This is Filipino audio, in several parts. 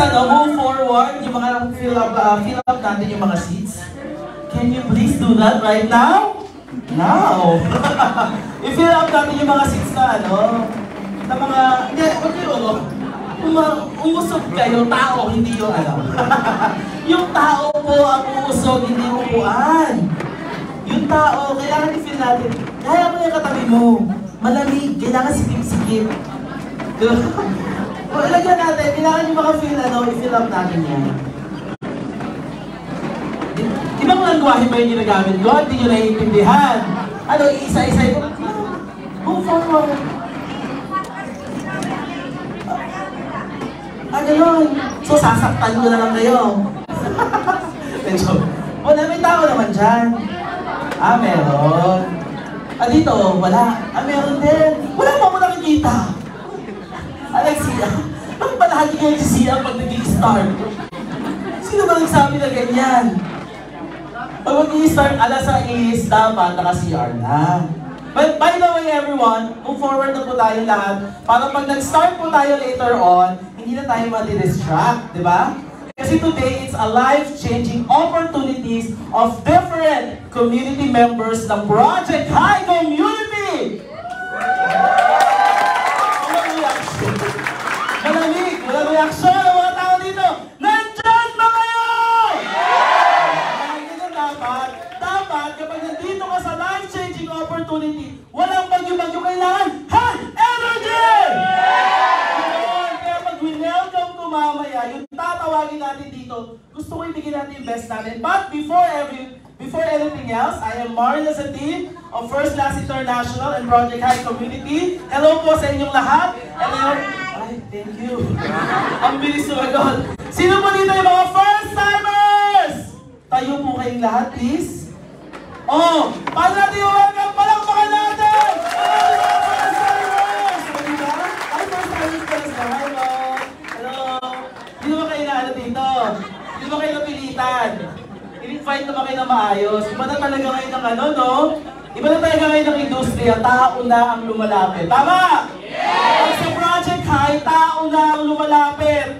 move forward, yung mga fill up natin yung mga seats. Can you please do that right now? Now! I-fill up natin yung mga seats na na mga, hindi, wag yun, umusog kayo, tao, hindi yung yung tao po ang umusog, hindi upuan. Yung tao, kailangan i-fill natin. Kaya mo yung katabi mo. Malamig, kailangan sikip-sikip. O, ilagyan natin, kailangan yung mga i-fill up natin yan. Ibang langwahe ba yung ginagamit ko? Hindi nyo naiintindihan. Isa-isa ito. Move forward. Ganun. So, sasaktan nyo na lang kayo. Wala, may tao naman dyan. Meron. Dito, wala. Meron din. Wala pa mo nakikita. Alexia, bakit ba lagi kayo si Sia pag nag-i-start? Sino ba nagsabi na ganyan? Pag mag-i-start, alas 6, dapat naka-CR na. But by the way everyone, move forward na po tayo lahat. Para pag nag-start po tayo later on, hindi na tayo mati-distract, di ba? Kasi today, it's a life-changing opportunities of different community members ng Project High Community! Malamig! Walang reaksyon ng mga tao dito! Nandyan ba kayo? Ganyan dapat kapag nandito ka sa life-changing opportunity, walang bagyo-bagyo kailangan, energy! Kaya pag we-welcome to mamaya, yung tatawagin natin dito, gusto ko ibigay natin yung best natin. But before anything else, I am Mario Lazati of First Class International and Project High Community. Hello po sa inyong lahat. Thank you. Ang bilis sumagot. Sino po dito yung mga first-timers? Tayo po kayong lahat, please. Paano natin yung welcome? Palakpakan natin! First-timers! Diba? First-timers pala sila. Hello. Hindi ba kayo na dito? Hindi ba kayo napilitan? I-invite naman kayo na maayos. Iba na talaga ngayon ng no? Iba na talaga ngayon ng industriya. Tao na ang lumalapit. Tama? Yes! Sa Project High, tao na ang lumalapit.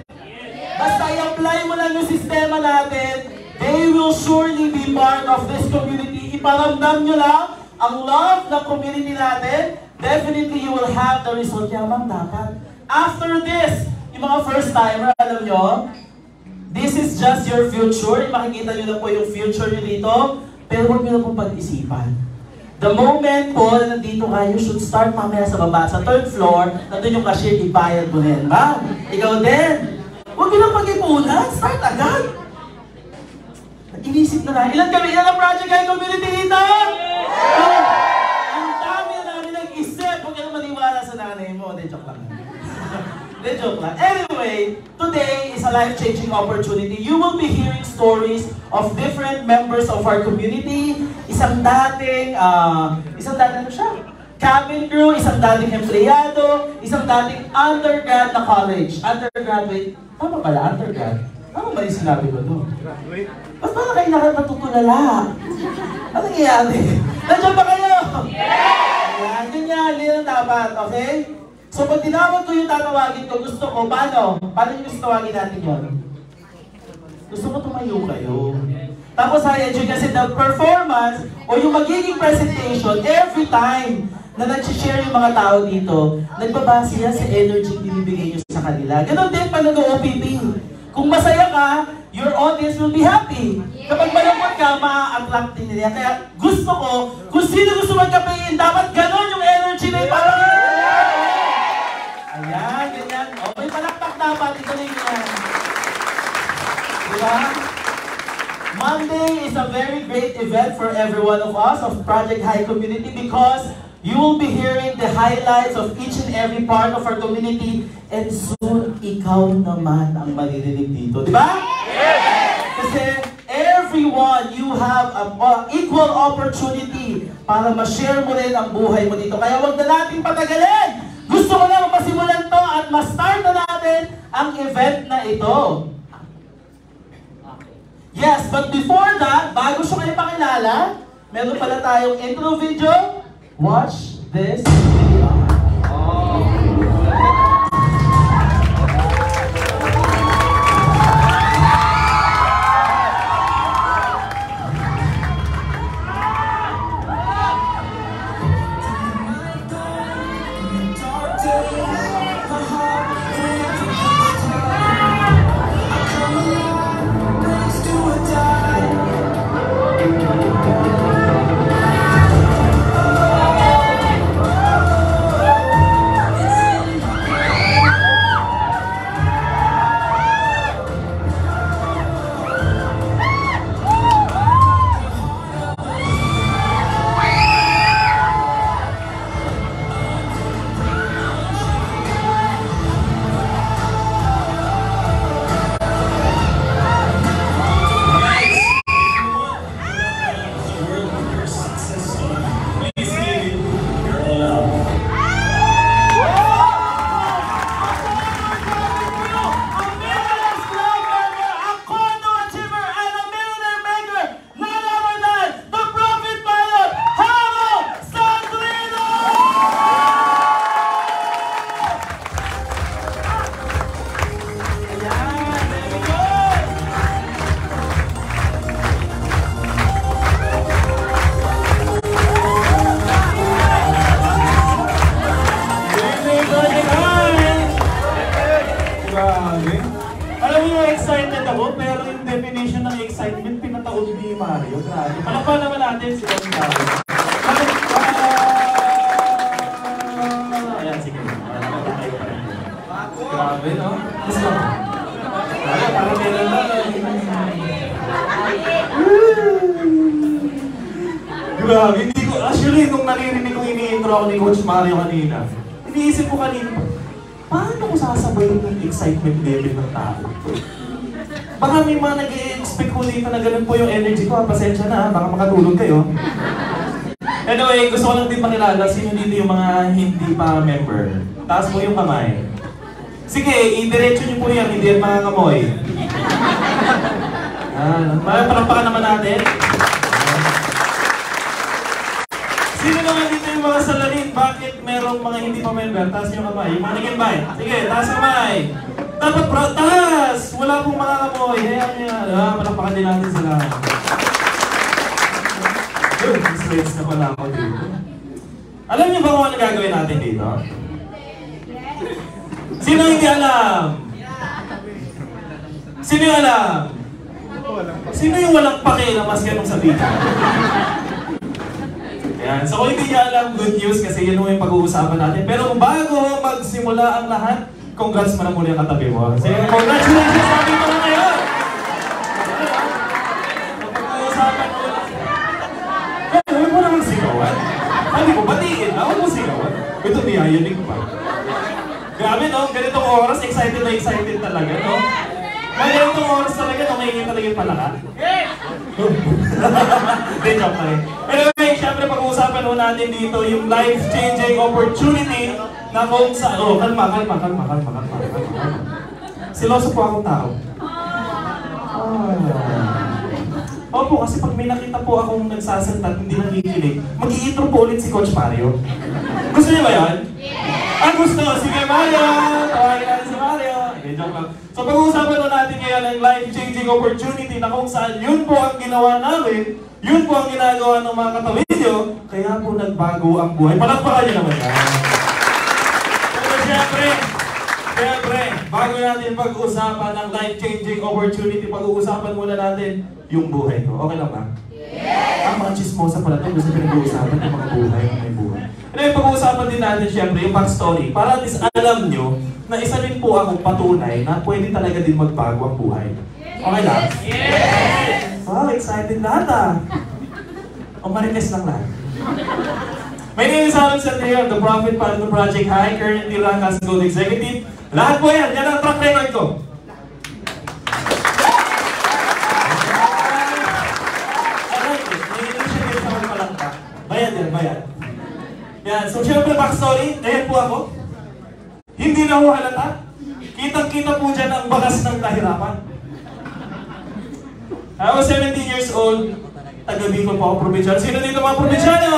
Basta i-apply mo lang yung sistema natin, they will surely be part of this community. Iparamdam nyo lang ang love ng community natin, definitely you will have the result. Yamang dapat. After this, yung mga first-timer, alam nyo, this is just your future. Makikita nyo na po yung future nyo dito, pero huwag nyo na pong pag-isipan. The moment po na nandito kayo, should start mamaya sa baba, sa third floor, nandun yung cashier, ibayad mo din. Ma'am, ikaw din. Huwag nyo lang pag-ipunan, start agad. Inisip na ilan ang Project High Community dito? Ang dami na namin nag-isip. Huwag nyo maniwala sa nanay mo. Joke lang. Joke lang. Anyway, today is a life-changing opportunity. You will be hearing stories of different members of our community. Isang dating ano siya? Cabin crew, isang dating empleyado, isang dating undergrad na college. Undergraduate. Tama pala, undergrad. Ano ba yung sinabi ko doon? Ba't ba na kayo natutulala? Ano nangyayari? Nandiyan ba kayo? Yeah! Ayan, ganyan, yan ang dapat, okay? So pag tinawag ko yung tatawagin ko, gusto ko, paano? Paano yung gusto tawagin natin yun? Gusto ko tumayo kayo. Tapos i-enjoy kasi the performance o yung magiging presentation every time na nag-share yung mga tao dito, nagbabase yan sa energy binibigay nyo sa kanila. Ganon din pag nag-OPP. Kung masaya ka, your audience will be happy. Kapag malungkot ka, maa-attract din nila. Kaya gusto ko, kung sino gusto magkapain, dapat ganon yung energy na ipapakita. Ayan, ganyan. O, may palakpak dapat. Ito na yun. Diba? Monday is a very great event for every one of us of Project High Community because you will be hearing the highlights of each and every part of our community and soon, ikaw naman ang maririnig dito. Diba? Yes! Kasi everyone, you have an equal opportunity para ma-share mo rin ang buhay mo dito. Kaya huwag na natin patagalin! Gusto ko na mapasimulan to at ma-start na natin ang event na ito. Yes, but before that, bago siya kayo pakilala, meron pala tayong intro video. Watch this video. Grabe. Alam mo yung excited ako, pero yung definition ng excitement, pinataod ni Mario. Grabe. Palakpan naman natin si Don Mario. Ayan, sige. Grabe, no? Gusto mo? Parang meron lang. Grabe, hindi ko, actually, nung naririnig kong ini-intro ako ni Coach Mario kanina, iniisip ko kanina, paano ko sasabayin ng excitement level ng tao? Baka may mga nag-i-expect ko dito na ganun po yung energy ko, pasensya na, baka makatulog kayo. Anyway, gusto ko lang din makilala sino dito yung mga hindi pa member. Taas mo yung kamay. Sige, i-diretso niyo po yan, hindi yan mga kamoy. Palakpakan naman natin. Sino naman dito yung mga salarin? Bakit merong mga hindi pa member? Taas yung kamay. Yung mga nag-invite. Sige, taas kamay. Dapat taas! Wala pong mga kamoy. Hayaan niya. Palakpakan din natin sila. Yun, miss na pala ako dito. Alam niyo ba kung ano gagawin natin dito? Sino hindi alam? Sino yung alam? Sino yung walang pake na mas ganong sabihin? Ayan. So kung hindi niya alam, good news kasi yun yung pag-uusapan natin. Pero bago magsimula ang lahat, congrats mo na muli ang katabi mo. Sige, congratulations sa ating mga ngayon! Pag-uusapan mo lang. Huwag mo naman sigawan. Hindi ko, batiin na. Huwag mo sigawan. Ito, niyayanig pa. Grabe, no? Ganitong oras, excited na excited talaga, no? May ganitong oras talaga, no? May talaga yung palaka. Hindi, joke na rin. Anyway, syempre pag-uusapan ho natin dito yung life-changing opportunity na kung sa... Oh, kalma. Siloso po akong tao. Opo, kasi pag may nakita po akong nagsasalita at hindi nakikinig, mag-i-intro po ulit si Coach Mario. Gusto niyo ba yan? Ah, gusto! Sige, Mario! Tawagin natin si Mario. Okay, joke lang. So pag-uusapan po natin ngayon ang life-changing opportunity na kung saan yun po ang ginawa namin, yun po ang ginagawa ng mga katawid nyo, kaya po nagbago ang buhay. Palakpakan nyo naman yan. Pero syempre, bago natin pag-usapan ang life-changing opportunity, pag-uusapan muna natin yung buhay ko. Okay lang ba? Yes! Ang mga chismosa pala ito, gusto pinag-uusapan ng mga buhay ng may buhay. Anyway, pag-uusapan din natin syempre yung backstory para at least alam nyo na isa rin po akong patunay na pwede talaga din magbago ang buhay. Okay lang? Yes! Oh, excited lahat O marites lang lahat. My name is Alan Santiago, the Profit Partner Project High, currently rank as Gold Executive. Lahat po yan ang track record ko. Bayan. Yan, so syempre backstory, ayan po ako. Hindi na ako halata. Kitang-kita po dyan ang bagas ng kahirapan. I was 17 years old, taga-Bicol po ako, probinsyano. Sino dito mga probinsyano?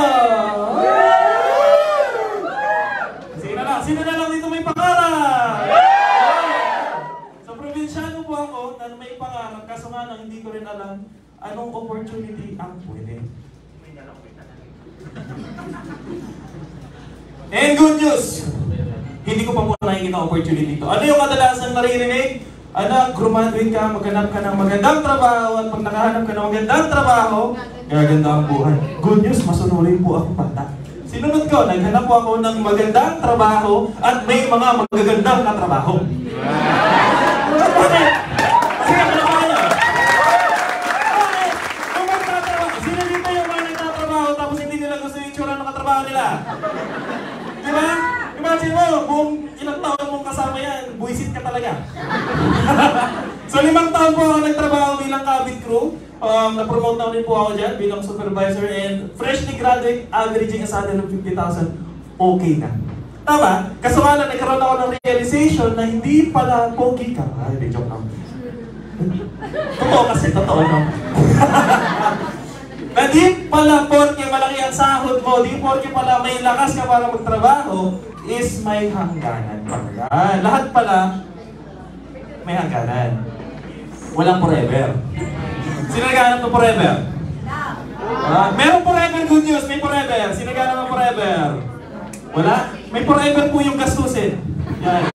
Sino na lang dito may pangarap? So probinsyano po ako na may pangarap, kaso nga lang hindi ko rin alam anong opportunity ang pwede. And good news! Hindi ko pa po nakikita opportunity ito. Ano yung kadalasan naririnig? Anak, graduate ka, maghanap ka ng magandang trabaho at pag nakahanap ka ng magandang trabaho, gaganda ang buhay. Good news, masunurin po ako bata. Sinunod ko, naghanap po ako ng magandang trabaho at may mga magagandang katrabaho. Bakit? Sige, kalakahan nyo. Bakit? Kung magtatrabaho, sino dito yung mga nagtatrabaho tapos hindi nila gusto yung itsura ng katrabaho nila? Diba? Imagine mo, buong ilang taon mong kasama yan, buisit ka talaga. So 5 taon po ako nagtrabaho bilang cabin crew. Na-promote na rin po ako dyan bilang supervisor and freshly graduate, averaging a salary of 50,000, okay na. Tama? Kaso nga lang, nagkaroon ako ng realization na hindi pala pogi ka. Ay, hindi, joke lang. Totoo kasi, totoo lang. Na di pala porke malaki ang sahod mo, di porke pala may lakas ka para magtrabaho, is may hangganan talaga. Lahat pala may hangganan. Walang forever. Sino naghahanap ng forever? Meron forever, good news, may forever. Sino naghahanap ng forever? Wala? May forever po yung gastusin. Yan.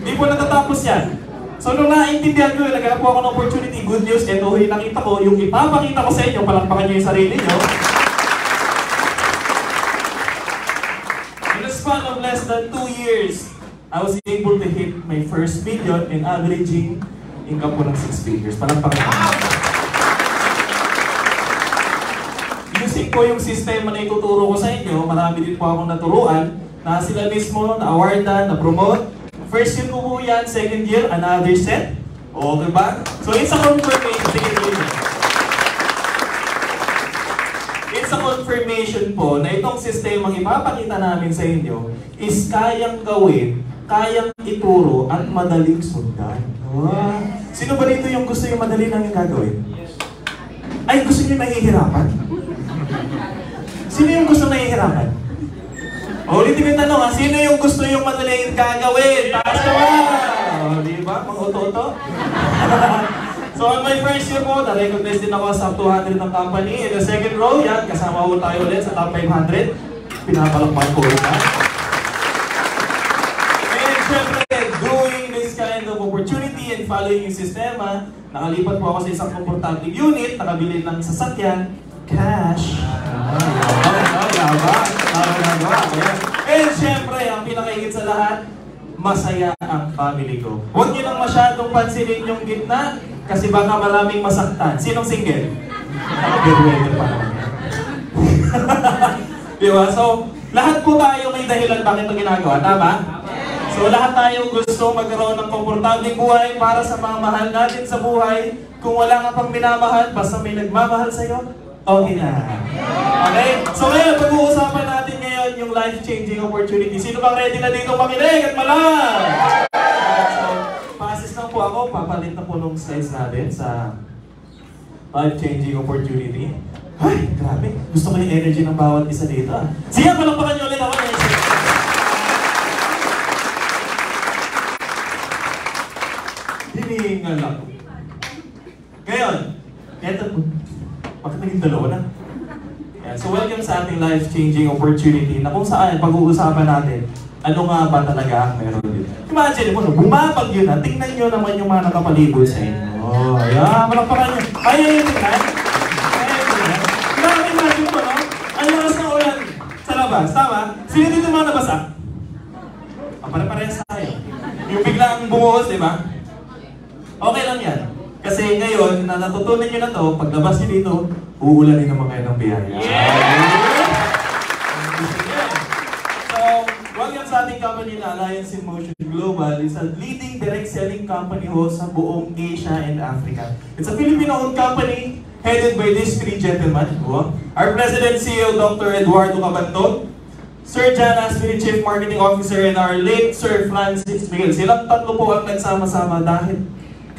Hindi po natatapos yan. So nung naiintindihan ko, naghanap po ako ng opportunity, good news, ito yung nakita ko, yung ipapakita ko sa inyo, palakpakan nyo yung sarili nyo. In the span of less than 2 years, I was able to hit my first million and averaging income po ng 6 figures. Palakpakan nyo. Using ko yung sistema na ituturo ko sa inyo, marami din po akong naturuan na sila mismo na-awardan, na-promote. First year ko po yan, second year, another set. Okay ba? So it's a confirmation. Sige, it's a confirmation po na itong sistemang ipapakita namin sa inyo is kayang gawin, kayang ituro at madaling sundan. Wow. Sino ba dito yung gusto yung madali lang yung gagawin? Ay, gusto nyo nahihirapan? Sino yung gusto nahihirapan? Ulitin yung tanong ha, sino yung gusto yung madaling gagawin? Taas naman! Di ba? Mga uto-uto? So on my first year po, na-recognize din ako sa 200 ng company. In the second row, yan, kasama po tayo ulit sa top 500. Pinapalakpan ko ulit ha. And syempre, doing this kind of opportunity and following yung sistema, nakalipat po ako sa isang komportable unit, nakabili ng sasakyan, cash. And syempre, ang pinakahigit sa lahat, masaya ang family ko. Huwag niyo nang masyadong pansinin yung gitna, kasi baka maraming masaktan. Sinong single? Nakabirwede pa naman yan. Diba? So, lahat po tayo may dahilan bakit ito ginagawa. Tama? So, lahat tayo gusto magkaroon ng komportabling buhay para sa mga mahal natin sa buhay. Kung wala ka pang minamahal, basta may nagmamahal sa'yo, okay na. Okay? So ngayon, pag-uusapan natin ngayon yung life-changing opportunity. Sino bang ready na dito makinig at malang? So, pa-assist lang po ako. Papalit na po nung slides natin sa life-changing opportunity. Ay, grabe. Gusto ko yung energy ng bawat isa dito. Sige, palampakan nyo ulit ako. Hiningal ako. Ngayon, eto po. Bakit naging dalawa na? Yeah, so welcome sa ating life-changing opportunity na kung saan pag-uusapan natin ano nga ba talaga ang meron dito. Imagine mo, bumabag yun na, tingnan nyo naman yung mga nakapalibot sa inyo. Oh, yeah, malakpakan nyo. Ayaw yung tingnan. Ayaw yung tingnan. Imagine mo, no? Ang lakas ng ulan sa labas, tama? Sino dito mga nabasa? Pare-parehas tayo. Yung biglang bumuhos, di ba? Okay lang yan. Kasi ngayon, na natutunan nyo na to, paglabas nyo dito, uulanin naman kayo ng biyaya. Yeah! So, welcome sa ating company na Alliance in Motion Global. It's a leading direct selling company ho sa buong Asia and Africa. It's a Filipino-owned company headed by these three gentlemen. Our President CEO, Dr. Eduardo Cabanton, Sir John Aspery, Chief Marketing Officer, and our late Sir Francis Miguel. Silang tatlo po ang nagsama-sama dahil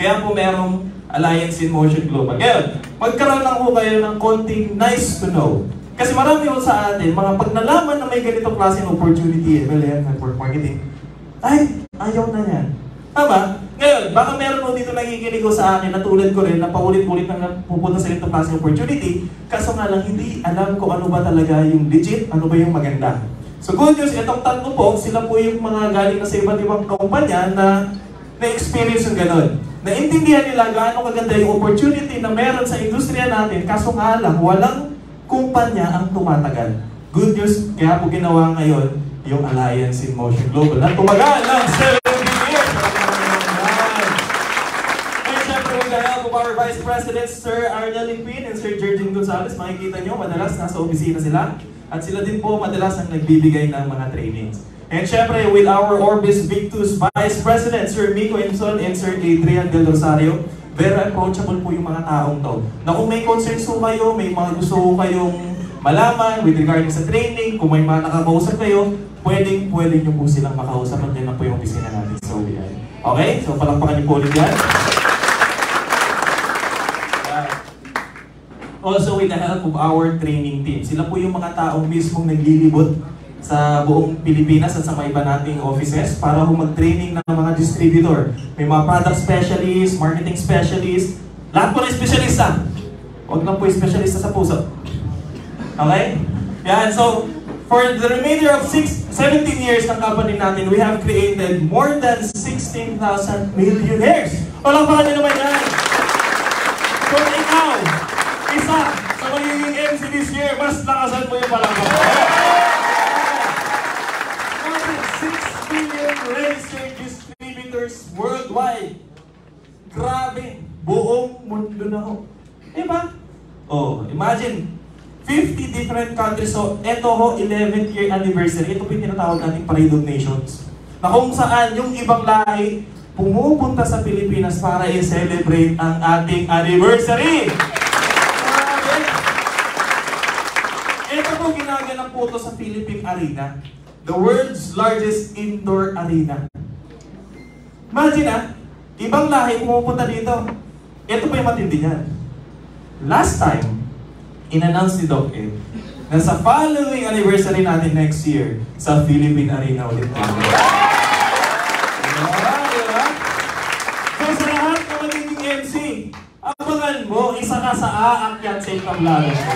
kaya po merong Alliance in Motion Global. Ngayon, magkaroon lang po kayo ng konting nice to know. Kasi marami po sa atin, mga pag nalaman na may ganitong klaseng opportunity, MLM, network marketing, ay, ayaw na yan. Tama? Ngayon, baka meron po dito nakikinig ko sa akin na tulad ko rin na paulit-ulit na pupunta sa ganitong klaseng opportunity, kaso nga lang hindi alam ko ano ba talaga yung legit, ano ba yung maganda. So good news, itong tatlo po, sila po yung mga galing na sa iba't ibang kumpanya na na-experience yung gano'n. Naintindihan nila gaano kaganda yung opportunity na meron sa industriya natin, kaso nga lang, walang kumpanya ang tumatagal. Good news, kaya po ginawa ngayon yung Alliance in Motion Global na tumagal ng 17 years. And syempre, with the help of our Vice Presidents, Sir Arnel Lipin and Sir Jergin Gonzalez, makikita nyo, madalas nasa opisina sila. At sila din po madalas ang nagbibigay ng mga trainings. And syempre, with our Orbis Victus Vice President, Sir Miko Enson and Sir Adrian Del Rosario, very approachable po yung mga taong to. Na kung may concerns po kayo, may mga gusto po kayong malaman with regarding sa training, kung may mga nakakausap kayo, pwedeng nyo po silang makausap at yan na po yung opisina natin sa OBI. Okay? So, palakpakan niyo po ulit yan. Also, with the help of our training team. Sila po yung mga taong mismong naglilibot sa buong Pilipinas at sa mga iba nating offices para mag-training ng mga distributor. May mga product specialist, marketing specialist, lahat po na espesyalista. Huwag lang po espesyalista sa puso. Okay? Yan, so, for the remainder of 60 17 years ng company natin, we have created more than 16,000 millionaires. Walang pa naman yan. So ikaw, isa sa magiging MC this year, mas lakasan mo yung palanggang. More than 6 million registered distributors worldwide. Grabe, buong mundo na ho. Diba? Oh, imagine, 50 different countries. So, ito ho, 11th year anniversary. Ito po yung tinatawag nating Parade of Nations. Na kung saan yung ibang lahi pumupunta sa Pilipinas para i-celebrate ang ating anniversary. Ito po ginaganap po ito sa Philippine Arena. The world's largest indoor arena. Imagine ibang lahi pumupunta dito. Ito po yung matindi niyan. Last time, in-announce ni Doc Ed na sa following anniversary natin next year, sa Philippine Arena ulit tayo. So sa lahat na magiging MC, abangan mo, isa ka sa aakyat sa itablagan ko.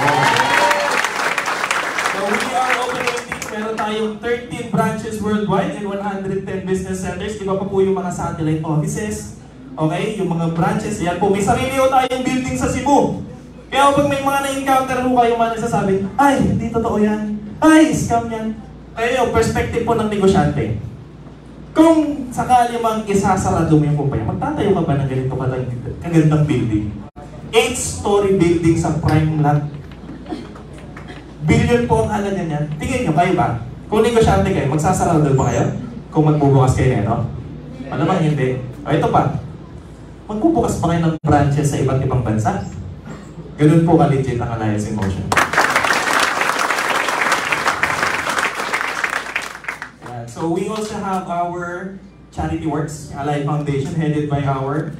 So we are operating, meron tayong 13 branches worldwide and 110 business centers. Iba pa po yung mga satellite offices. Okay, yung mga branches. Yan po, may sarili po tayong building sa Cebu. Kaya pag may mga na-encounter mo kayo mga nagsasabi, ay, hindi totoo yan. Ay, scam yan. Kaya yung perspective po ng negosyante. Kung sakali mang isasarado mo yung kumpanya, magtatayo ka ba ng ganito kagandang building? 8-story building sa prime lot. Billion po ang halaga niyan. Tingin nyo, kayo ba? Kung negosyante kayo, magsasarado ba kayo? Kung magbubukas kayo nito? Malamang hindi. O ito pa. Magbubukas pa kayo ng branches sa iba't ibang bansa? Ganun po ka-legit ang Alliance in Motion. Yeah, so we also have our charity works, Alliance Foundation, headed by our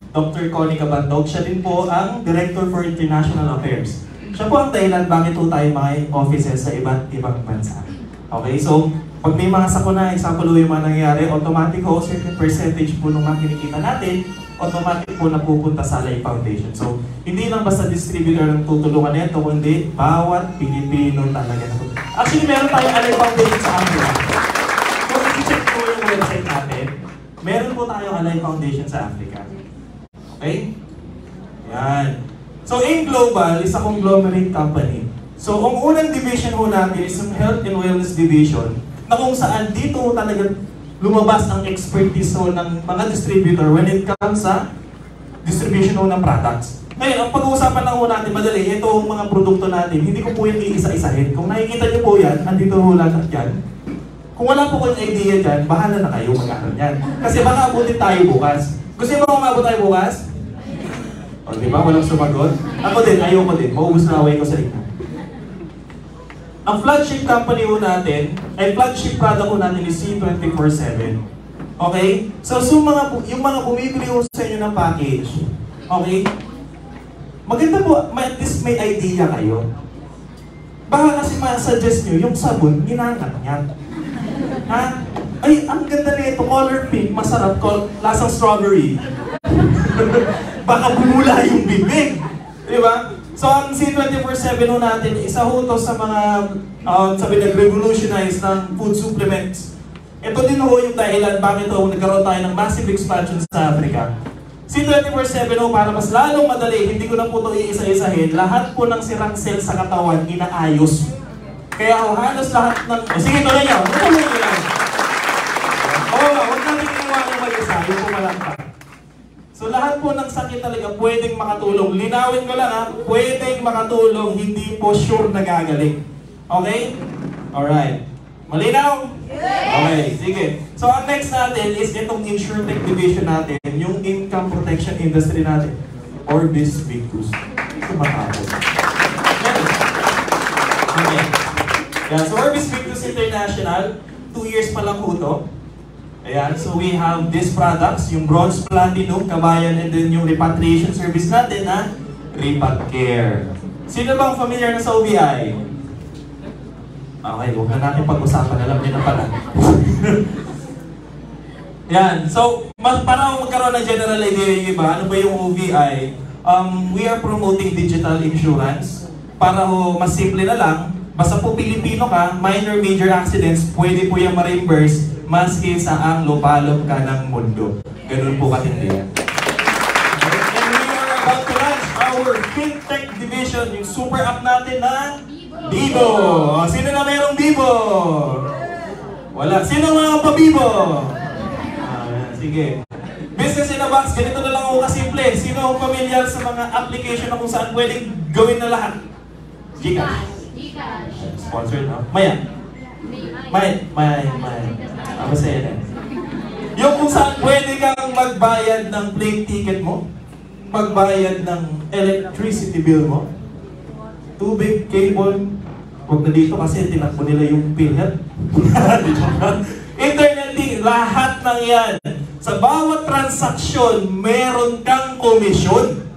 Dr. Connie Cabandog. Siya din po ang Director for International Affairs. Siya po ang dahilan bakit po tayo mga offices sa iba't ibang bansa. Okay, so pag may mga sakuna, example yung mga nangyayari, automatic ho, certain percentage po nung mga kinikita natin, automatic po napupunta sa Alliance Foundation. So, hindi lang basta distributor ng tutulungan nito, kundi bawat Pilipino talaga. Actually, meron tayong Alliance Foundation sa Africa. Kung i-check po yung website natin, meron po tayong Alliance Foundation sa Africa. Okay? Yan. So, in Global is a conglomerate company. So, ang unang division ho natin is ang Health and Wellness Division, na kung saan dito talaga lumabas ang expertise ho ng mga distributor when it comes sa distribution ho ng products. Ngayon, ang pag-uusapan lang ho natin, madali, ito ang mga produkto natin, hindi ko po yung iisa-isahin. Kung nakikita niyo po yan, andito ho lahat yan. Kung wala po kayong idea dyan, bahala na kayo mag-aaral yan. Kasi baka abutin tayo bukas. Gusto niyo ba umabot tayo bukas? O, di ba? Walang sumagot. Ako din, ayoko din. Maubos na away ko sa inyo. Ang flagship company ho natin, ay flagship product ho natin is C24/7. Okay? So, yung mga bumibili ho sa inyo ng package, okay? Maganda po, at least may idea kayo. Baka kasi ma-suggest nyo, yung sabon, ginangat niya. Ha? Ay, ang ganda nito, color pink, masarap, lasang strawberry. Baka bumula yung bibig. Diba? So, ang C24/7 ho natin, isa ho to sa mga, sabi nag-revolutionize ng food supplements. Ito din ho yung dahilan bakit ho nagkaroon tayo ng massive expansion sa Africa. C24/7 ho, para mas lalong madali, hindi ko na po ito iisa-isahin, lahat po ng sirang cell sa katawan, inaayos. Kaya ho, halos lahat ng... sige, tuloy nyo. Tuloy nyo lang. Huwag natin iniwanan mag-isa, yung pumalampak. So lahat po ng sakit talaga pwedeng makatulong. Linawin ko lang ha, pwedeng makatulong, hindi po sure na gagaling. Okay? Alright. Malinaw? Okay, sige. So ang next natin is itong InsurTech division natin, yung income protection industry natin. Orbis Victus. Ito matapos. Okay. Yeah, so Orbis Victus International, 2 years pa lang po ito. Ayan, so we have these products, yung Bronze Platinum, Kabayan, and then yung repatriation service natin na RepatCare. Sino bang familiar na sa OBI? Okay, huwag na natin pag-usapan, alam niyo na pala. Yan, so para magkaroon ng general idea yung iba, ano ba yung OBI? We are promoting digital insurance para ho mas simple na lang, Basta po Pilipino ka, minor major accidents, pwede po yung ma-reimburse maski sa ang lupalop ka ng mundo. Ganun po katindi yan. And we are about to launch our FinTech division, yung super app natin na Bibo. Sino na mayroong Bibo? Wala. Sino mga pa-Bibo? Sige. Business in a box, ganito na lang ako kasimple. Sino ang familiar sa mga application na kung saan pwedeng gawin na lahat? Gcash. Sponsored, no? Maya. Maya. Ako sa'yo na. Yung kung saan pwede kang magbayad ng plane ticket mo, magbayad ng electricity bill mo, tubig, cable, huwag na dito kasi tinakbo nila yung PhilHealth. Internet, lahat ng yan. Sa bawat transaksyon, meron kang komisyon.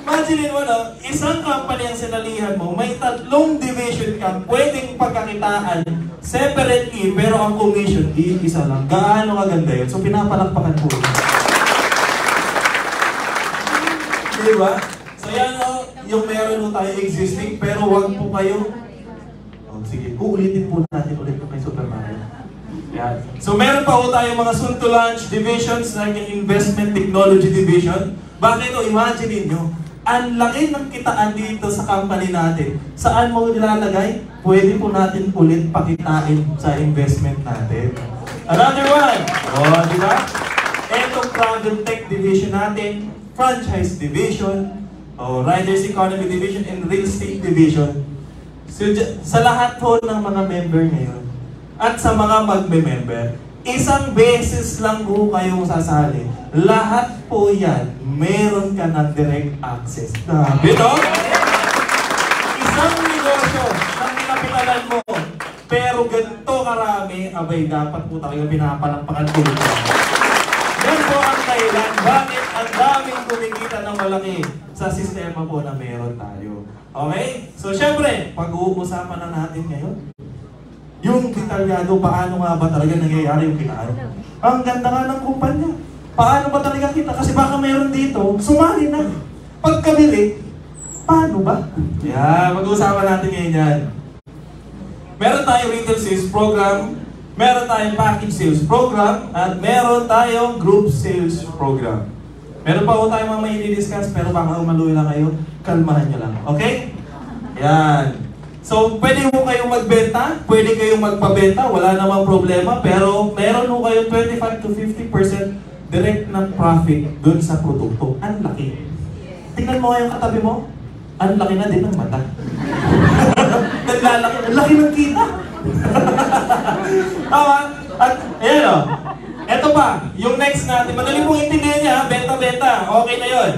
Imagine mo, no? Isang company ang sinalihan mo, may 3 division ka, pwedeng pagkakitaan separately, pero ang commission, isa lang. Gaano kaganda yun? So, pinapalakpakan po. Diba? So, yan o, yung meron mo tayo existing, pero wag po kayo. Sige, uulitin po natin ulit kay Super Mario. Yan. So, meron pa po tayo mga soon to launch divisions, like yung investment technology division. Bakit o? Imagine nyo, ang laki ng kitaan dito sa company natin. Saan mo nilalagay? Pwede po natin ulit pakitain sa investment natin. Another one! O, di ba? Etong travel tech division natin, franchise division, riders economy division, and real estate division. So, sa lahat po ng mga member ngayon, at sa mga magme-member, isang beses lang po kayong sasali. Lahat po yan, meron ka ng direct access. Grabe, no? Isang negosyo na pinapitalan mo, pero ganito karami, abay, dapat po tayo pinapalakpakan po. Yan po ang kailan. Bakit ang daming kumikita ng malaki sa sistema po na meron tayo? Okay? So, syempre, pag-uusapan na natin ngayon, yung detalyado, paano nga ba talaga nangyayari yung kitaan? Ang ganda nga ng kumpanya. Paano ba talaga kita? Kasi baka meron dito, sumali na. Pagkabili, paano ba? Yan, mag-uusapan natin ngayon yan. Meron tayong retail sales program, meron tayong package sales program, at meron tayong group sales program. Meron pa po tayong mga may i-discuss, pero baka umaluwi lang kayo, kalmahan nyo lang. Okay? Yan. So, pwede mo kayong magbenta, pwede kayong magpabenta, wala namang problema, pero meron mo kayong 25 to 50% direct na profit dun sa produkto. Ang laki. Tingnan mo yung katabi mo, ang laki na din ng mata. Naglalaki, ang laki ng kita. Tama? At, ayan o. Eto pa, yung next natin, madali pong intindihan niya, benta-benta, okay na yun.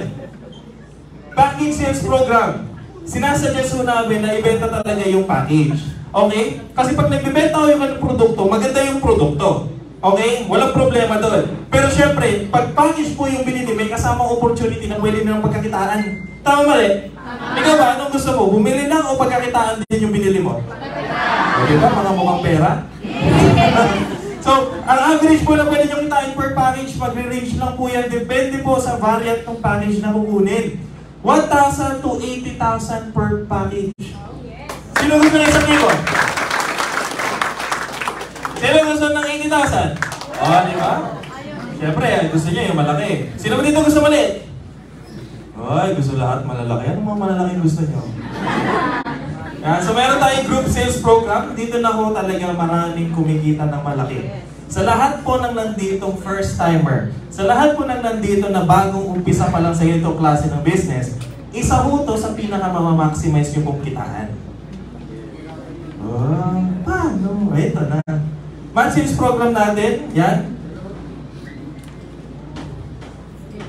Package sales program. Sinasuggest ko namin na ibenta talaga yung package. Okay? Kasi pag nagbibenta ko yung produkto, maganda yung produkto. Okay? Walang problema doon. Pero syempre, pag package po yung binili, may kasamang opportunity na pwede nilang pagkakitaan. Tama mali? Ikaw ba, anong gusto mo? Bumili lang o pagkakitaan din yung binili mo? O diba? Mga mukhang pera? So, ang average po na pwede nyo kitain per package, magre-range lang po yan. Depende po sa variant ng package na kukunin. 1,000 to 80,000 per package. Sino gusto na isang libo? Sino gusto ng 80,000? O, di ba? Siyempre, gusto niya yung malaki. Sino ba dito gusto maliit? Ay, gusto lahat malalaki. Ano mga malalaking gusto niyo? So, meron tayong group sales program. Dito na ho talaga maraming kumikita ng malaki. Sa lahat po ng nanditong first-timer, sa lahat po ng nandito na bagong umpisa pa lang sa itong klase ng business, isa ho to sa pinaka-maximize nyo pong kitaan. Paano? Ito na. Month sales program natin, yan.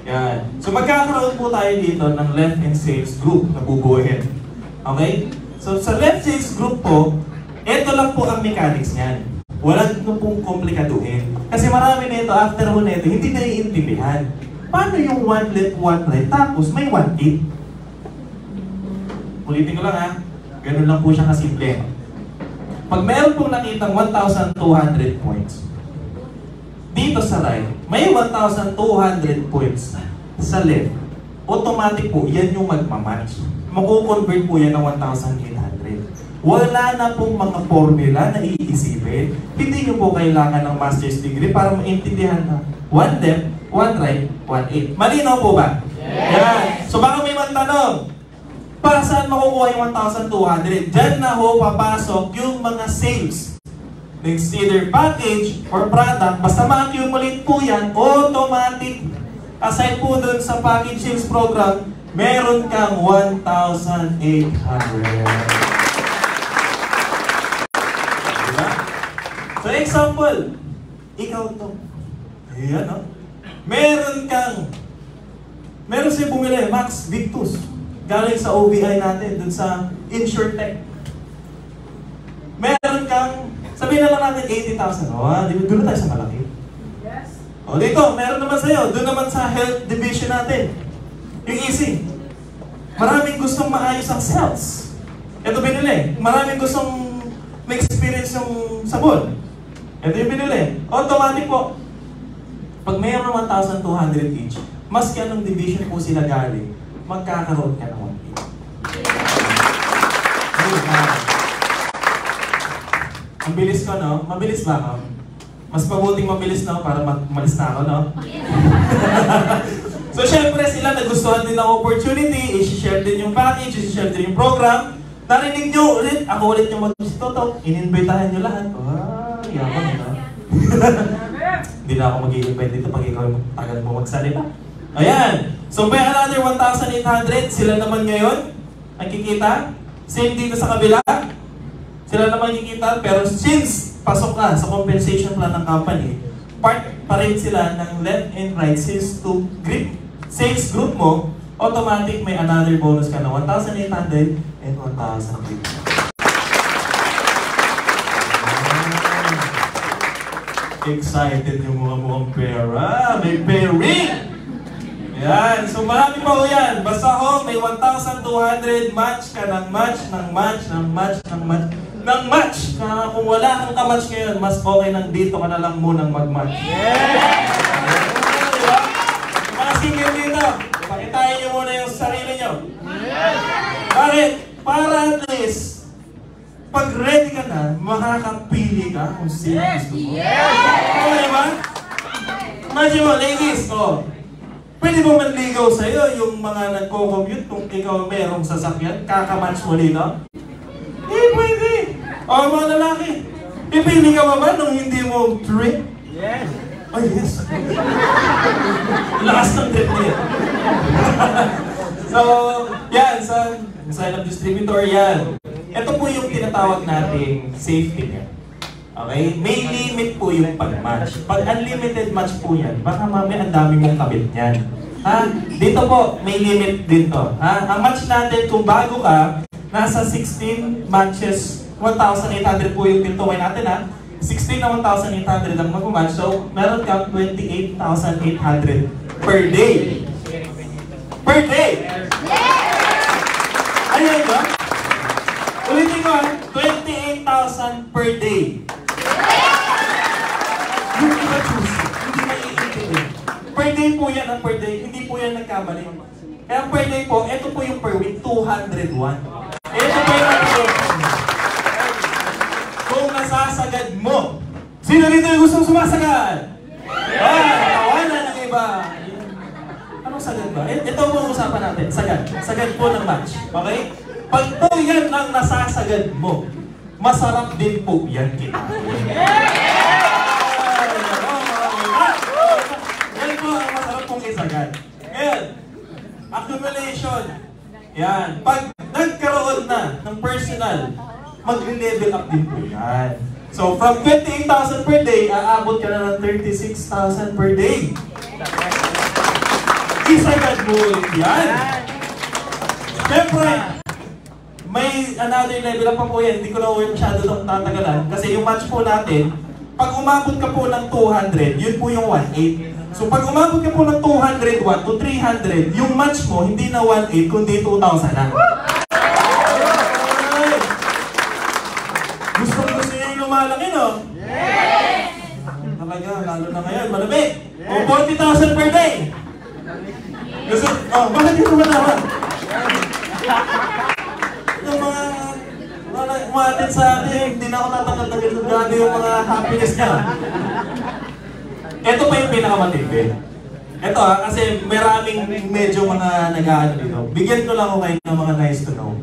Yan. So magkakaroon po tayo dito ng left and sales group na bubuuin. Okay? So sa left sales group po, ito lang po ang mechanics niyan. Walang pong komplikaduhin. Kasi marami nito, after ho nito, hindi naiintindihan. Paano yung one left, one right, tapos may 1/8? Ulitin ko lang ha. Ganun lang po siya kasimple. Pag meron pong nakitang 1,200 points, dito sa right, may 1,200 points sa left. automatic po, yan yung magmamatch. Makukonvert po yan ng 1,800. Wala na pong mga formula na iisipin. Hindi nyo po kailangan ng master's degree para maintindihan na 1 left, 1 right, 1 8. Malinaw po ba? Yes! Yan. So baka may magtanong, para saan makukuha yung 1,200? Diyan na ho papasok yung mga sales. Next either package or product, basta ma-accumulate po yan, automatic. Aside po dun sa package sales program, meron kang 1,800. Diba? So example, ikaw to. Ayan, no? Meron siya bumili, Max Victus. Galing sa OBI natin, dun sa InsurTech. Meron kang, sabihin na lang natin 80,000. Doon na tayo sa malaki. Yes. O dito, meron naman sa'yo. Doon naman sa health division natin. Yung easy. Maraming gustong maayos ang sales. Ito binili. Maraming gustong may experience yung sabon. Ito yung binili. Automatic po. Pag mayroon 1,200 each, maski anong division po sila galing, magkakaroon ka ng 1,800. Ang bilis ko, no? Mabilis ba ako? Mas mabuting mabilis, no? Para malis na ako, no? So, syempre sila nagustuhan din ng opportunity, i-share din yung package, i-share din yung program. Narinig nyo ulit, ako ulit yung mag-tutok, in-invitahan nyo lahat. Yaman, no? Hindi na ako mag-i-invite dito pag ikaw yung tagal mo magsalita. Ayan! So, by another 1,800, sila naman ngayon, nakikita. Same dito sa kabila. Sila naman nakikita, pero since pasok ka sa compensation plan ng company, part pa rin sila ng left and right sales group mo, automatic may another bonus ka na 1,800 and 1,000. Excited yung mga mukhang pera. May pairing! Yan. So marami pa ho yan. Basta ho, may 1,200 match ka ng match, ng match, ng match, ng match, ng match. Kung wala kang ka-match ngayon, mas okay nang dito ka na lang munang mag-match. Yeah! Diba? Mga single dito, pakitain nyo muna yung sarili nyo. Bakit? Para at least, pag ready ka na, makakapili ka kung sino gusto mo. Oo, diba? Imagine mo, ladies, pwede mo manligaw sa'yo yung mga nagko-commute kung ikaw merong sasakyan, kakamatch mo dito? Pwede! O, mga lalaki, pipili ka ba nung hindi mo trip? Yes. Oh, yes. Lakas ng trip niya. So, yan, sa sign of distributor, yan. Ito po yung tinatawag nating safety net. Okay? May limit po yung pag-match. Pag unlimited match po yan, baka mamaya ang dami mong kabit yan. Ha? Dito po, may limit din to. Ha? Ang match natin, kung bago ka, nasa 16 matches, 1,800 po yung pintuin natin, ha? 16 na 1,800 ang mag-match. So, meron kang 28,800 per day. Per day! Ayan ba? Ulitin ko, 28,000 per day. Yung iba choose, hindi maiintindi. Per day po yan ang per day, hindi po yan nagkamali. Kaya per day po, ito po yung per week, 201. Ito po yung kung nasasagad mo. Sino dito yung gustong sumasagad? Tawanan ng iba. Anong sagad ba? Ito po ang usapan natin, sagad. Sagad po ng match. Okay? Pag to yan ang nasasagad mo, masarap din po yan kita. Yan po ang masarap pong isagad. Ngayon, accumulation. Yan. Pag nagkaroon na ng personal, mag-level up din po yan. So, from 28,000 per day, aabot ka na ng 36,000 per day. Isagad mo ulit yan. Siyempre, may another level up pa po yan. Hindi ko na masyado itong tatagalan. Kasi yung match po natin, pag umabot ka po ng 200, yun po yung 1,800. So pag umabot ka po ng 201 to 300, yung match mo, hindi na 1,800, kundi 2,000 na. Gusto niyo yung lumalaki, no? Yes! Talaga, lalo na ngayon, malamig. O 40,000 per day. Gusto, bakit dito matawa? Yung mga umatin sa atin, hindi na ako tatanggap-tanggap sa gano yung mga happiness niya. Ito pa yung pinakamatindi. Ito kasi maraming medyo mga nag-aano dito. Bigyan ko lang ako kayo ng mga nice to know.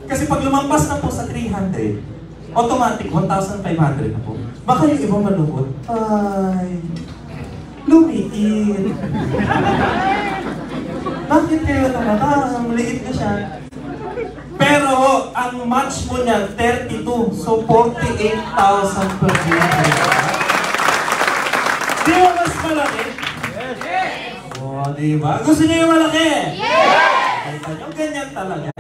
Kasi pag lumampas na po sa 300, automatic 1,500 na po. Baka yung ibang malungkot, ay, lumiit. Bakit kayo naman? Maliit na siya. Pero ang match mo niya, 32. So, 48,000 per year. Di ba mas malaki? Oh, di ba? Gusto niyo yung malaki? Kita niyo, ganyan talaga.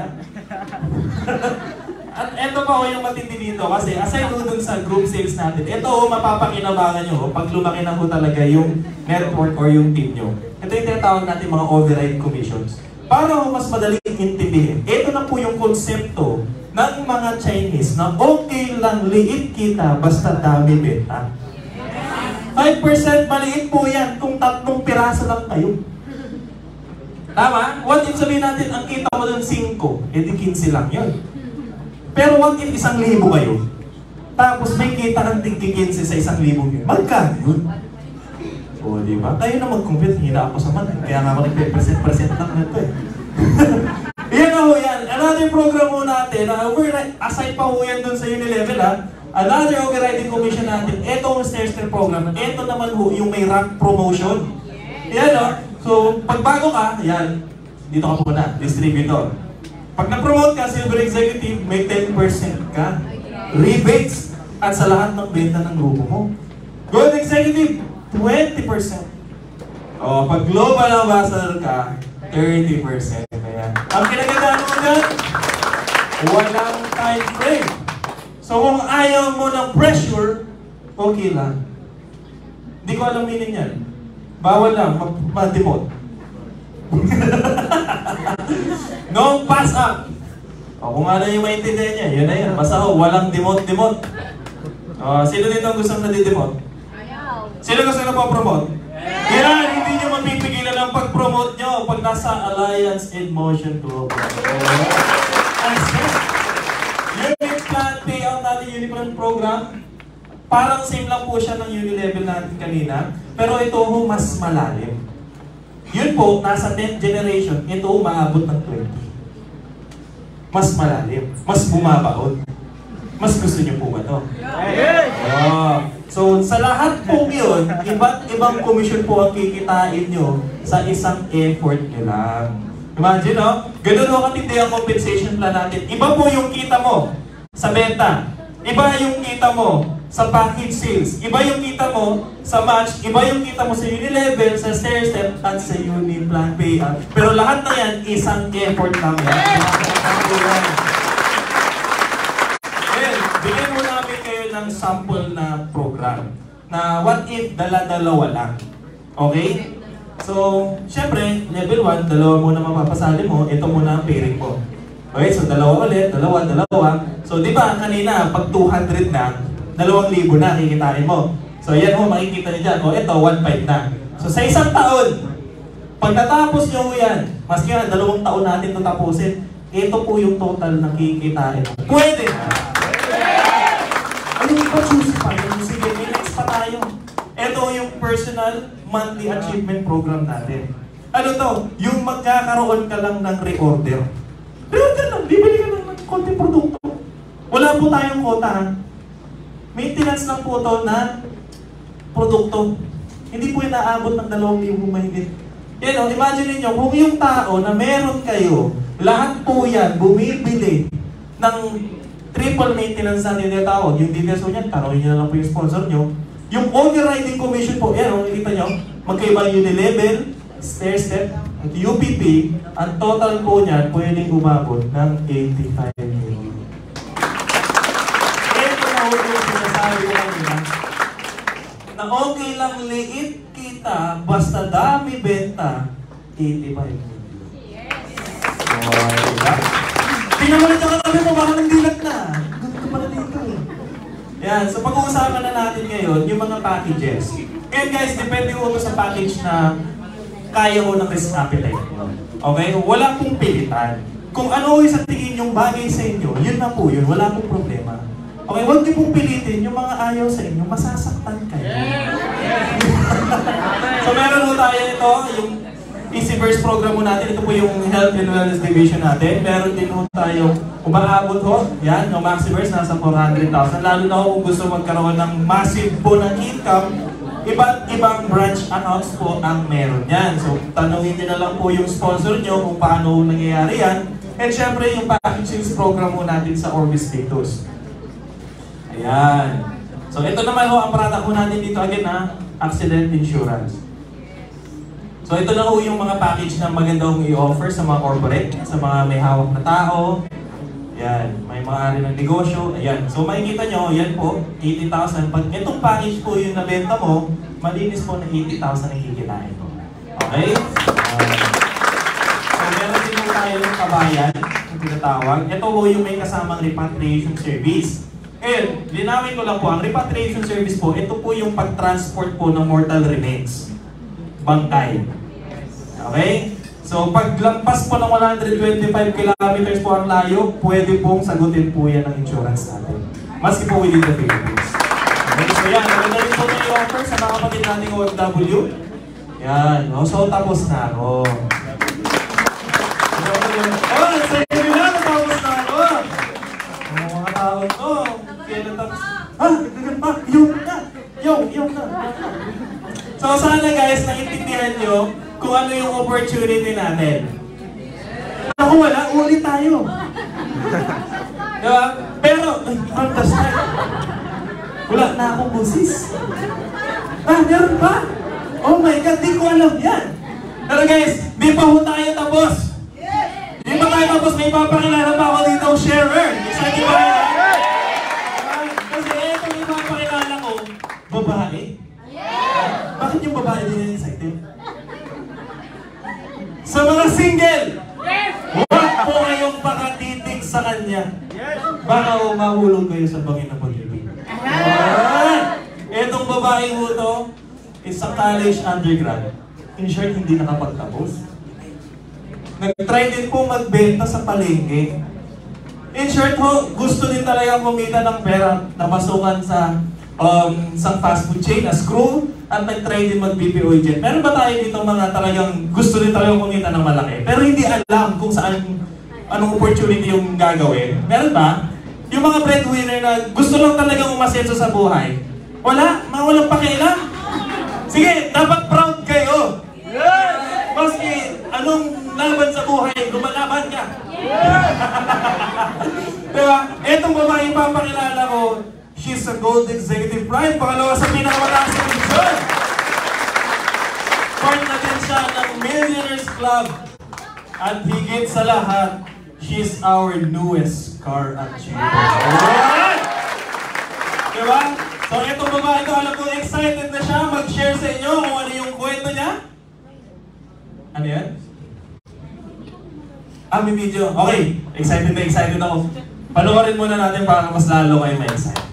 At eto pa yung matindi dito kasi aside dun sa group sales natin, ito mapapakinabangan nyo pag lumaki na ho talaga yung network or yung team nyo. Ito yung tinatawag natin mga override commissions. Para ho mas madaling intindihin, ito na po yung konsepto ng mga Chinese na okay lang liit kita basta dami benta. 5% maliit po yan kung 3 piraso lang kayo. Tama? What if sabihin natin ang kita mo dun 5, edi 15 lang yun. Pero what if 1,000 kayo? Tapos may kita ng tig-15 sa 1,000 yun. Magkano yun? O, di ba? Kayo na mag-compute, hina ako sa man. Kaya nga ako nag-present lang nito eh. Yan na ho yan. Another program ho natin, aside pa ho yan dun sa Unilevel ha. Another overriding commission natin, etong stair-step program, eto naman ho yung may rank promotion. Yan o. So, pag bago ka, yan. Dito ka muna, distributor. Pag na-promote ka, silver executive, may 10% ka. Rebates at sa lahat ng benta ng grupo mo. Gold executive, 20%. O, pag global ambassador ka, 30%. Kaya, ang kinagandaan mo dyan, walang time frame. So, kung ayaw mo ng pressure, okay lang. Hindi ko alam meaning yan. Bawal lang, ma-demote. No pass up. O kung ano yung maintindihan niya, yun na yun. Basta ho, walang demote. Sino dito ang gustong nadidemote? Sino gusto na po-promote? Yan, hindi nyo mapipigilan ang pag-promote nyo pag nasa Alliance in Motion Group. Unit plan payout natin, Uniplan program. Parang same lang po siya ng Unilevel natin kanina. Pero ito ho mas malalim. Yun po, nasa 10th generation, ito umaabot ng 20. Mas malalim, mas bumabaon. Mas gusto niyo po ba ito? So, sa lahat po yun, iba't ibang commission po ang kikitain nyo sa isang effort nyo lang. Imagine, no? Ganun ho katindi ang compensation plan natin. Iba po yung kita mo sa benta. Iba yung kita mo sa package sales. Iba yung kita mo sa match. Iba yung kita mo sa Unilevel, sa stair-step, at sa Uniplan payout. Pero lahat na yan, isang effort lang yan. Well, bigyan mo namin kayo ng sample na program na what if dala-dalawa lang. Okay? So, syempre, level 1, dalawa muna mapapasali mo, ito muna ang pairing mo. Okay, so dalawa ulit, dalawa. So, di ba, kanina, pag 200 na, 2,000 na kikitain mo. So, yan mo, makikita niyo dyan. O, ito, 1,500 na. So, sa isang taon, pag natapos nyo yan, maski nga, 2 taon natin ito tapusin, ito po yung total na kikitain mo. Pwede na! Ano yung pa-choose pa? Sige, may next pa tayo. Ito yung personal monthly achievement program natin. Ano to? Yung magkakaroon ka lang ng reorder. Reorder lang, bibili ka lang ng konti produkto. Wala po tayong quota ha. Maintenance lang po ito na produkto. Hindi po inaabot ng 2,000 mahigit. Yan o, imagine niyo kung yung tao na meron kayo, lahat po yan, bumibili ng triple maintenance na tinatawag. Yung details po niyan, tanongin niyo na lang po yung sponsor niyo. Yung overriding commission po, yan o, nakikita niyo, magkaiba yung Unilevel, stair-step, at UPP, ang total po niyan, pwedeng umabot ng 85 million. Sinasabi ko kanina, na okay lang liit kita, basta dami benta, 85 million. Diba? Tingnan mo rin yung katabi mo, baka nang dilat na. Ganito pala dito eh. Yan, so pag-uusapan na natin ngayon, yung mga packages. And guys, depende ko sa package na kaya ho ng risk appetite nyo. Okay? Wala pong pilitan. Kung ano yung sa tingin yung bagay sa inyo, yun na po yun. Wala pong problema. Okay, huwag niyo pong pilitin yung mga ayaw sa inyo, masasaktan kayo. So meron ho tayo ito, yung Easyverse program mo natin. Ito po yung Health and Wellness Division natin. Meron din ho tayo, umaabot ho, yan, yung Maxiverse, nasa 400,000. Lalo na ho kung gusto magkaroon ng massive po ng income, iba't ibang branch accounts po ang meron yan. So tanungin niyo na lang po yung sponsor nyo kung paano nangyayari yan. And syempre yung packaging program mo natin sa Orbis Status. Ayan. So ito naman ho ang product ko natin dito again ha, accident insurance. So ito na ho yung mga package na maganda kong i-offer sa mga corporate, sa mga may hawak na tao. Ayan, may mga ari ng negosyo. Ayan. So makikita nyo, yan po, 80,000. Pag itong package po yung nabenta mo, malinis po na 80,000 na kikitain mo. Okay? So meron din po tayo ng kabayan, yung tinatawag. Ito po yung may kasamang repatriation service. Ngayon, linawin ko lang po, ang repatriation service po, ito po yung pag-transport po ng mortal remains. Bangkay. Okay? So, pag lampas po ng 125 kilometers po ang layo, pwede pong sagutin po yan ng insurance natin. Maski po within the Philippines. Okay, so yan. Maganda rin po na i-offer sa mga kapatid nating OFW. Yan. So, tapos na ako. Sige na, tapos na ako. Mga tao to. Kailan tapos? Nagdagan pa. Yung na. So sana guys, naintindihan nyo kung ano yung opportunity natin. Ako wala, ulit tayo. Diba? Pero, fantastic. Wala na akong busis. Meron pa? Oh my God, di ko alam yan. Pero guys, di pa ho tayo tapos. Di pa tayo tapos, may papakilala pa ako dito ang sharer. Excited ba kayo? Kasi itong ipapakilala ko, babae. Bakit yung babae din excited? Sa mga single, huwag po kayong pakatitig sa kanya. Baka mahulog kayo sa bangin ng pag-ibig. Etong babae mo to, is a college undergrad. In short, hindi nakapagtapos. Nag-try din po magbenta sa palengke. In short ho, gusto din talaga kumita ng pera, napasukan sa isang fast food chain as crew at nag-try din mag-BPO agent. Meron ba tayo dito mga talagang gusto din talagang kumita ng malaki pero hindi alam kung saan anong opportunity yung gagawin? Meron ba? Yung mga breadwinner na gusto lang talagang umasenso sa buhay. Wala? Mga walang pakialam? Sige, dapat proud kayo. Maski anong laban sa buhay, lumalaban ka. Diba? Etong babae papakilala ko, she's a Gold Executive Prime, pangalawa sa pinakamataas na posisyon. Part na din siya ng Millionaires Club. At higit sa lahat, she's our newest car achiever. Alright! Diba? So itong babae ito, alam ko excited na siya mag-share sa inyo kung ano yung kwento niya. Ano yan? May video. Okay, excited ako. Panoorin muna natin para mas lalo kayo ma-excite.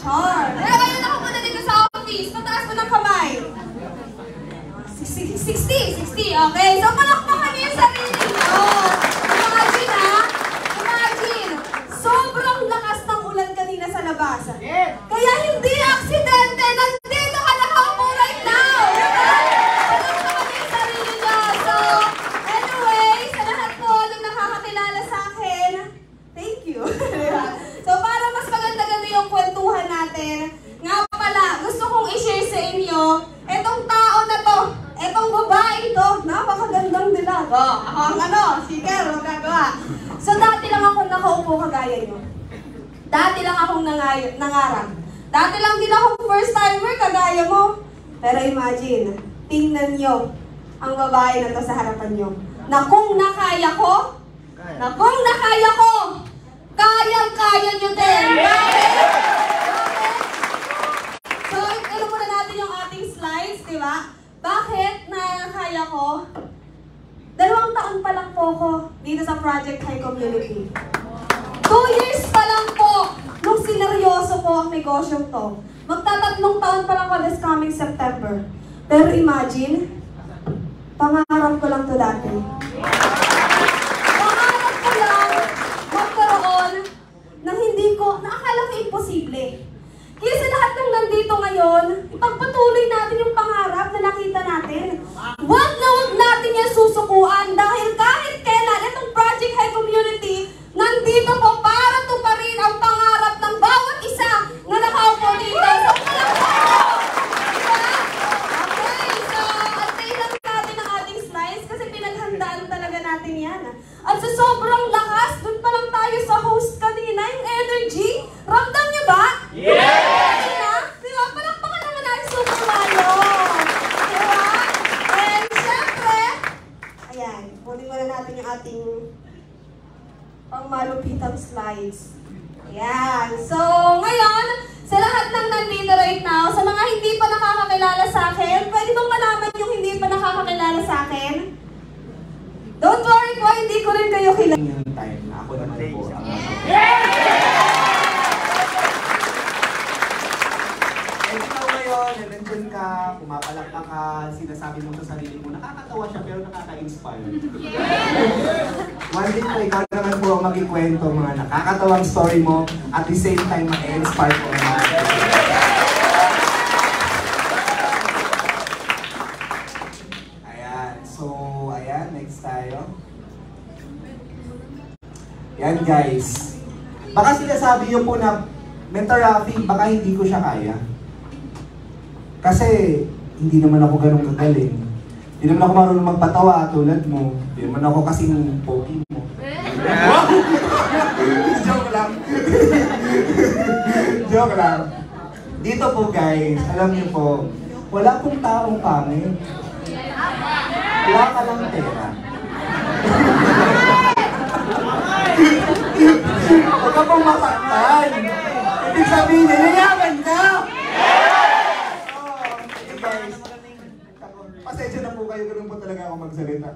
Kaya kayo nakapunta dito sa office, mataas mo ng kamay. nangarap. Dati lang din ako first timer, kagaya mo. Pero imagine, tingnan nyo ang babae na to sa harapan nyo. Na kung nakaya ko, kayang-kaya nyo din. So, alam muna natin yung ating slides, di ba? Bakit na kaya ko? 2 taon pa lang po ako dito sa Project High Community. 2 years pa lang po nung sineryoso ko ang negosyong to. Magta-3 taon pa lang ako this coming September. Pero imagine, pangarap ko lang to dati. Pangarap ko lang magkaroon na akala ko imposible. Kaya sa lahat ng nandito ngayon, ipagpatuloy natin yung pangarap na nakita natin. Huwag natin yan susukuan dahil kahit kailan itong Project High Community nandito po para tuparin ang pangarap ng bawat isa na nakaupo dito. So, okay, so antayin lang natin ang ating slides kasi pinaghandaan talaga natin yan. At sa sobrang lakas, dun pa lang tayo sa host kanina, yung energy. Ramdam niyo ba? Yeah! Diba? Palakpakan naman natin Super Mario. Diba? And syempre, ayan, kunin muna natin yung ating pangmalupitang slides. Ayan. So, ngayon, sa lahat ng nandito right now, sa mga hindi pa nakakakilala sa akin, pwede bang malaman yung hindi pa nakakakilala sa akin? Don't worry po, hindi ko rin kayo kilala. Yung time na ako naman po ang ikaw ngayon, nandun ka, pumapalakpak ka, sinasabi mo sa sarili mo, nakakatawa siya pero nakaka-inspire. One day po, ikaw naman po ang magkikwento mga nakakatawang story mo, at the same time, ma-inspire po naman. Ayan, so, ayan, next tayo. Yan guys. Baka sinasabi niyo po na, Mentor Rafi, baka hindi ko siya kaya. Kasi, hindi naman ako ganun kagaling. Hindi naman ako marunong magpatawa tulad mo. Hindi naman ako kasing pogi mo. Joke lang. Joke lang. Dito po guys, alam niyo po, wala pong taong pangit. Wala ka lang pera. Huwag ka pong masaktan. Ibig sabihin, niliyaman ka! Okay guys, pasensya na po kayo, ganun po talaga ako magsalita.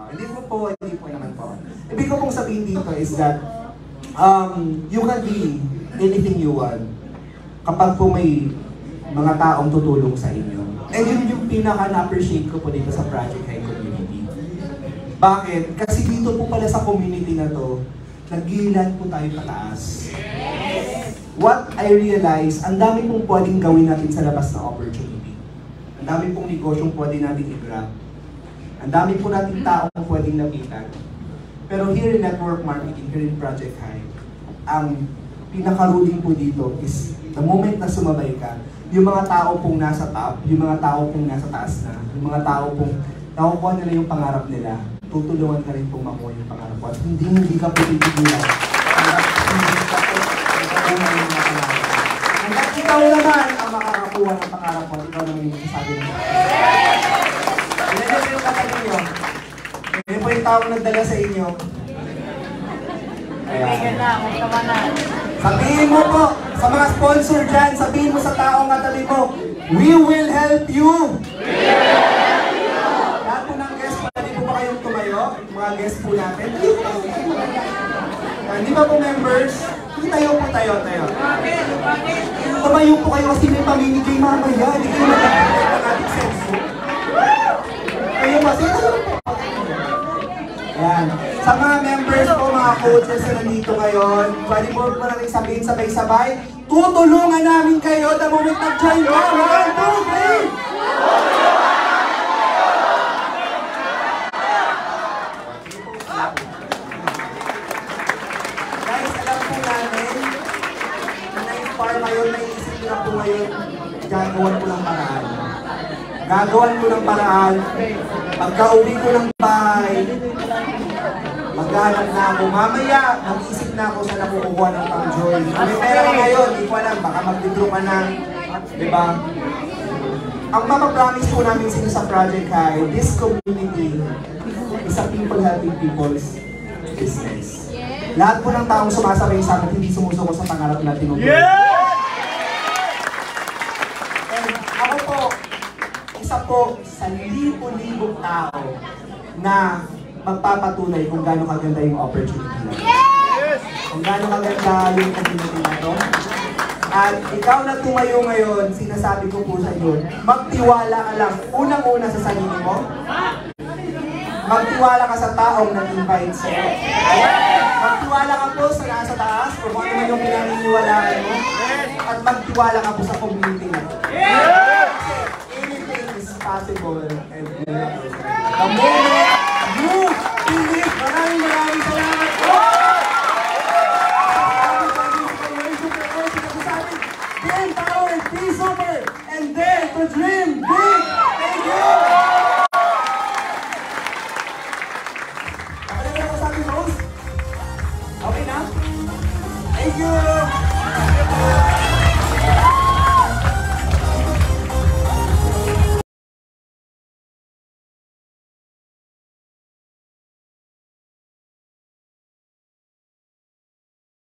Hindi po naman po. Ibig ko pong sabihin dito is that you can be anything you want kapag po may mga taong tutulong sa inyo. And yun yung pinaka-na-appreciate ko po dito sa Project High Community. Bakit? Kasi dito po pala sa community na to, naggilan po tayo pataas. What I realize, ang dami pong pwedeng gawin natin sa labas na opportunity. Ang dami pong negosyong pwede natin i-grab. Ang dami po natin taong pwedeng lapitan. Pero here in Network Marketing, here in Project High, ang pinaka-ruling po dito is the moment na sumabay ka, yung mga tao pong nasa top, yung mga tao pong nasa taas na, yung mga tao pong nakukuha nila yung pangarap nila, tutulungan ka rin pong makuha yung pangarap mo. At hindi ka po titigilan. Hindi ka po makuha yung mga pangarap. Hanggang ikaw naman ang makakakuha ng pangarap mo, ikaw naman yung masasabi ng Ilan yung katabi nyo? Yan po yung taong nagdala sa inyo. Ayan. Sabihin mo po, sa mga sponsor dyan, sabihin mo sa taong katabi mo, we will help you! Lahat po ng guest, pwede po ba kayong tumayo? Mga guest po natin. Hindi ba po members? Tayo po tayo. Tumayo po kayo kasi may pamimigay mamaya. Hindi kayo magkakalit ng ating senso. Kayo kasi tayo po. Yan. Sa mga members po, mga coaches na nandito ngayon, pwede po natin sabihin sabay-sabay, tutulungan namin kayo the moment nag-join ka. 1, 2, 3! Guys, alam po namin, na-inspire ngayon, naisip ko na po ngayon, gagawan ko ng paraan. Gagawan ko ng paraan, pagka-uwi ko ng bahay, Maghahanap na ako. Mamaya, mag-isip na ako sa nakukuha ng pang-joy. Kung may pera ka ngayon, di ko alam, baka mag-withdraw ka na. Diba? Ang mapapromise po namin sino sa Project High, this community is a people helping people's business. Lahat po ng taong sumasabay sa amin, hindi sumusuko sa pangarap natin. And ako po, isa po sa libo-libong tao na magpapatunay kung gaano kaganda yung opportunity na. Kung gaano kaganda yung community na to. At ikaw na tumayo ngayon, sinasabi ko po sa iyo, magtiwala ka lang. Unang-una sa sarili mo. Magtiwala ka sa taong nag-invite sa'yo. Magtiwala ka po sa nasa taas kung ano man yung pinaniniwalaan mo. At magtiwala ka po sa community na to. Anything is possible and miracle. The moment you believe, maraming salamat po! Dream power, be super, and dare to dream big! Thank you! Okay na? Thank you!